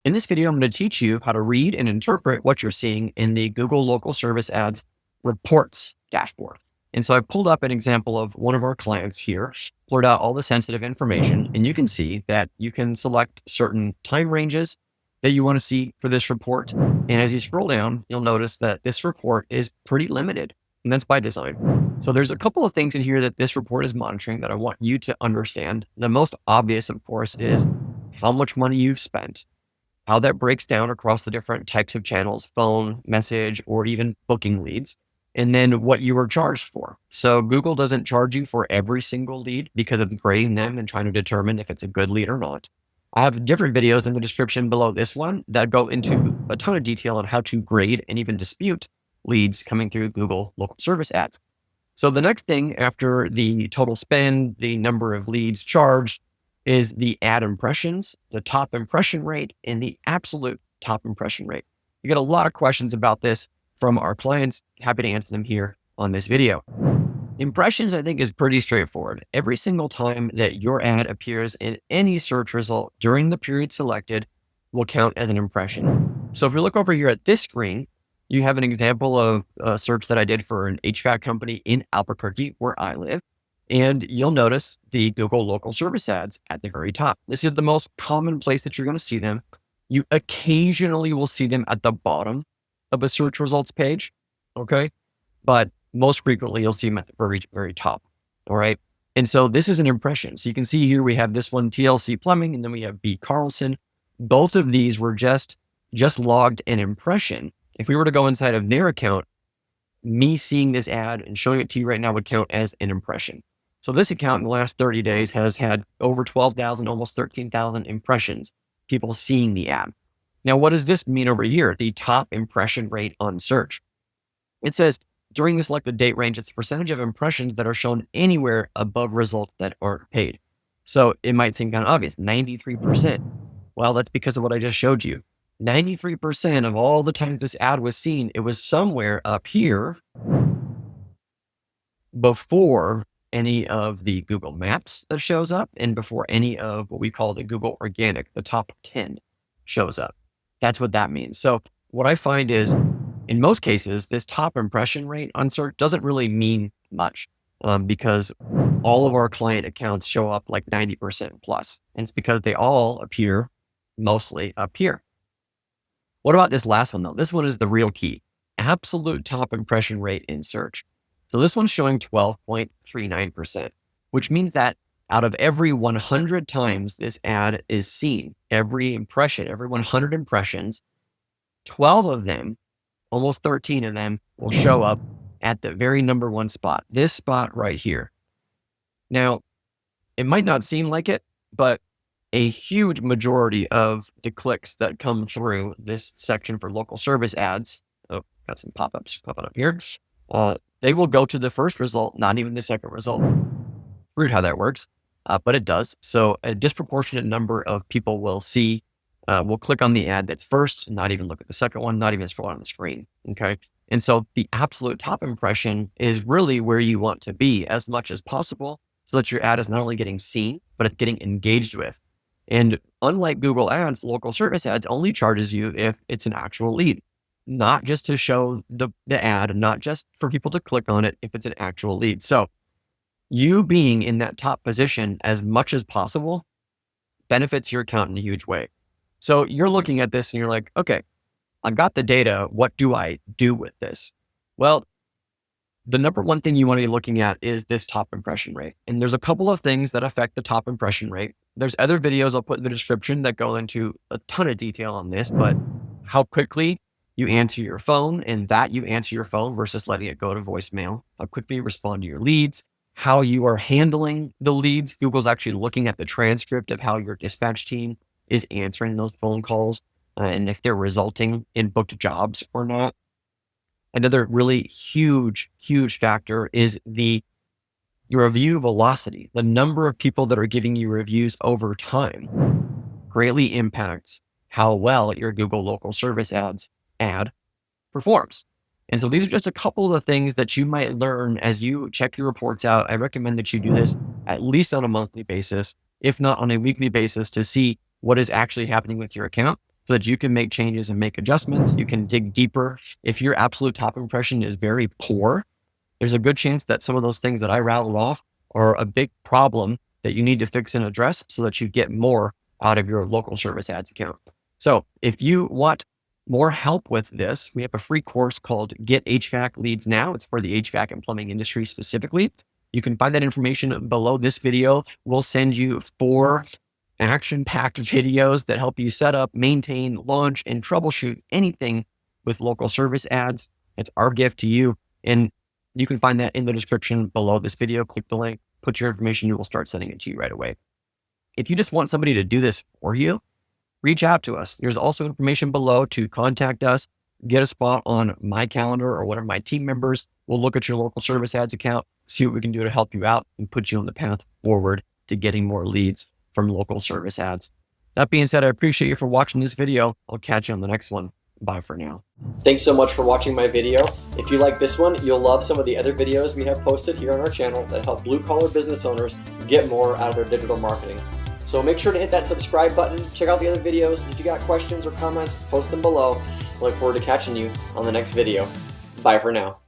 In this video, I'm going to teach you how to read and interpret what you're seeing in the Google Local Service Ads reports dashboard. And so I pulled up an example of one of our clients here, blurred out all the sensitive information, and you can see that you can select certain time ranges that you want to see for this report. And as you scroll down, you'll notice that this report is pretty limited, and that's by design. So there's a couple of things in here that this report is monitoring that I want you to understand. The most obvious, of course, is how much money you've spent, how that breaks down across the different types of channels, phone, message, or even booking leads, and then what you were charged for. So Google doesn't charge you for every single lead because of grading them and trying to determine if it's a good lead or not. I have different videos in the description below this one that go into a ton of detail on how to grade and even dispute leads coming through Google Local Service Ads. So the next thing after the total spend, the number of leads charged, is the ad impressions, the top impression rate, and the absolute top impression rate. You get a lot of questions about this from our clients. Happy to answer them here on this video. Impressions, I think, is pretty straightforward. Every single time that your ad appears in any search result during the period selected will count as an impression. So if you look over here at this screen, you have an example of a search that I did for an HVAC company in Albuquerque, where I live. And you'll notice the Google Local Service Ads at the very top. This is the most common place that you're going to see them. You occasionally will see them at the bottom of a search results page, okay? But most frequently, you'll see them at the very, very top, all right? And so this is an impression. So you can see here we have this one, TLC Plumbing, and then we have B. Carlson. Both of these were just logged an impression. If we were to go inside of their account, me seeing this ad and showing it to you right now would count as an impression. So this account in the last 30 days has had over 12,000, almost 13,000 impressions, people seeing the ad. Now, what does this mean over here? The top impression rate on search. It says during the selected date range, it's the percentage of impressions that are shown anywhere above results that aren't paid. So it might seem kind of obvious, 93%. Well, that's because of what I just showed you. 93% of all the times this ad was seen, it was somewhere up here before any of the Google Maps that shows up and before any of what we call the Google Organic, the top 10 shows up. That's what that means. So what I find is in most cases, this top impression rate on search doesn't really mean much because all of our client accounts show up like 90% plus. And it's because they all appear mostly up here. What about this last one though? This one is the real key. Absolute top impression rate in search. So this one's showing 12.39%, which means that out of every 100 times this ad is seen, every impression, every 100 impressions, 12 of them, almost 13 of them will show up at the very number one spot, this spot right here. Now, it might not seem like it, but a huge majority of the clicks that come through this section for local service ads, oh, got some pop-ups popping up here, they will go to the first result, not even the second result. Weird how that works, but it does. So a disproportionate number of people will click on the ad that's first, not even look at the second one, not even scroll on the screen, okay? And so the absolute top impression is really where you want to be as much as possible so that your ad is not only getting seen, but it's getting engaged with. And unlike Google Ads, local service ads only charges you if it's an actual lead, not just to show the ad, not just for people to click on it if it's an actual lead. So you being in that top position as much as possible benefits your account in a huge way. So you're looking at this and you're like, okay, I've got the data. What do I do with this? Well, the number one thing you want to be looking at is this top impression rate. And there's a couple of things that affect the top impression rate. There's other videos I'll put in the description that go into a ton of detail on this, but how quickly you answer your phone and that you answer your phone versus letting it go to voicemail, how quickly you respond to your leads, how you are handling the leads. Google's actually looking at the transcript of how your dispatch team is answering those phone calls and if they're resulting in booked jobs or not. Another really huge factor is your review velocity. The number of people that are giving you reviews over time greatly impacts how well your Google Local Service Ads ad performs. And so these are just a couple of the things that you might learn as you check your reports out. I recommend that you do this at least on a monthly basis, if not on a weekly basis, to see what is actually happening with your account, so that you can make changes and make adjustments. You can dig deeper. If your absolute top impression is very poor, there's a good chance that some of those things that I rattled off are a big problem that you need to fix and address so that you get more out of your local service ads account. So if you want more help with this, we have a free course called Get HVAC Leads Now. It's for the HVAC and plumbing industry specifically. You can find that information below this video. We'll send you 4 action-packed videos that help you set up, maintain, launch, and troubleshoot anything with local service ads. It's our gift to you. And you can find that in the description below this video. Click the link, put your information, and we'll start sending it to you right away. If you just want somebody to do this for you, reach out to us. There's also information below to contact us, get a spot on my calendar or one of my team members. We'll look at your local service ads account, see what we can do to help you out and put you on the path forward to getting more leads from local service ads. That being said, I appreciate you for watching this video. I'll catch you on the next one. Bye for now. Thanks so much for watching my video. If you like this one, you'll love some of the other videos we have posted here on our channel that help blue-collar business owners get more out of their digital marketing. So make sure to hit that subscribe button, check out the other videos. If you got questions or comments, post them below. I look forward to catching you on the next video. Bye for now.